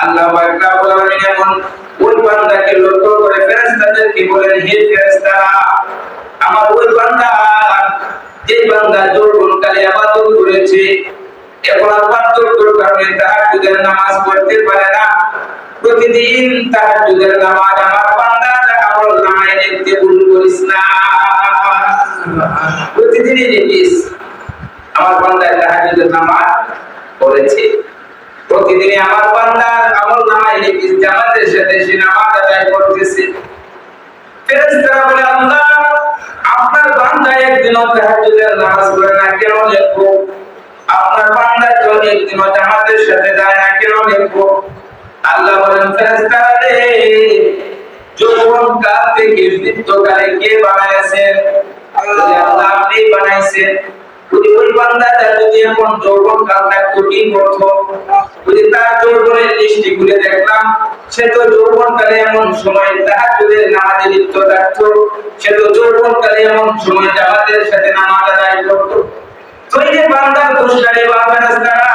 আল্লাহ পাক রব্বুল আলামিন এমন ওই বান্দাকে লক্ষ্য করে ফেরেশতাদেরকে বলেন, হে ফেরেশতারা, আমার ওই বান্দা, যে বান্দা যৌবনকালে ইবাদত করেছে, এখন আর বার্ধক্যের কারণে তাহাজ্জুদের নামাজ পড়তে পারে না, প্রতিদিন তাহাজ্জুদের নামাজ আমার বান্দার আমলনামায় লিখতে ভুল করিস না। প্রতিদিনই লিখিস আমার বান্দা তাহাজ্জুদের নামাজ পড়েছে, প্রতিদিনই আমার বান্দার আমলনামায় লিখিস জামাতের সাথে সে নামাজ আদায় করতেছে। ফেরেশতারা বলে, আল্লাহ, আপনার বান্দা একদিনও তাহাজ্জুদের নামাজ পড়ে না, কেন লিখবো? আপনার বান্দা তো একদিনও জামাতের সাথে যায় না, কেন লিখবো? আল্লাহ বলেন, ফেরেশতারা রে, যৌবনকাল থেকে বৃদ্ধকালে কে বানাইছেন? আল্লাহ আপনি বানাইছেন। ওই বান্দাটা যদি এখন যৌবনকালটা কঠিন করত, যদি তার যৌবনের দৃষ্টি খুলে দেখলাম, সে তো যৌবনকালে এমন সময় তাহাজ্জুদের নামাজে লিপ্ত থাকতো, সে তো যৌবনকালে এমন সময় জামাতের সাথে নামাজ আদায় করতো। তো এই যে বান্দার দোষটারে বা ফেরেশতারা,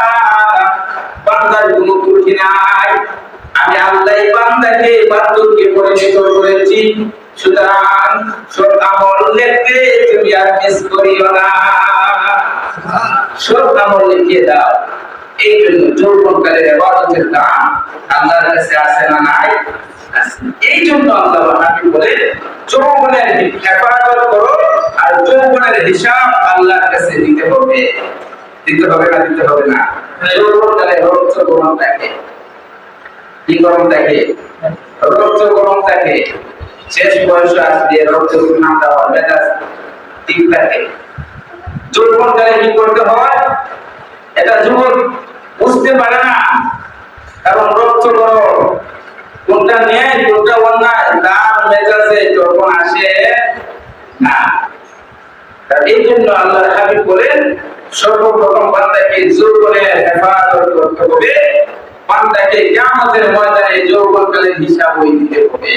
বান্দার কোনো ত্রুটি নাই, আমি আল্লাহ বান্দাকে বার্ধক্যে পরিণত করেছি, সুতরাং সব আমল লিখতে তুমি আর মিস করিও না, সব আমল লিখে দাও। এই জন্য যৌবনকালের ইবাদতের দাম আল্লাহর কাছে আছে না নাই? এই জন্য আল্লাহ হাবিব বলে, যৌবনের হেফাজত করো, আর যৌবনের হিসাব আল্লাহর কাছে দিতে হবে। দিতে হবে না? দিতে হবে না? যৌবনকালে রক্ত গরম থাকে, কি গরম থাকে? রক্ত গরম থাকে, শেষ বয়স আসলে রক্ত ঠান্ডা হয়, মেজাজ ঠিক থাকে। যৌবনকালে কি করতে হয়? এটা যুবক বুঝতে পারে না, কারণ রক্ত গরম, কোনটা ন্যায় কোনটা অন্যায় তার মেজাজে যখন আসে না। এই জন্য আল্লাহর হাবিব বলেন, সর্বপ্রথম বান্দাকে যৌবনের হেফাজত করতে হবে, বান্দাকে কিয়ামতের ময়দানে যৌবনকালের হিসাব দিতে হবে।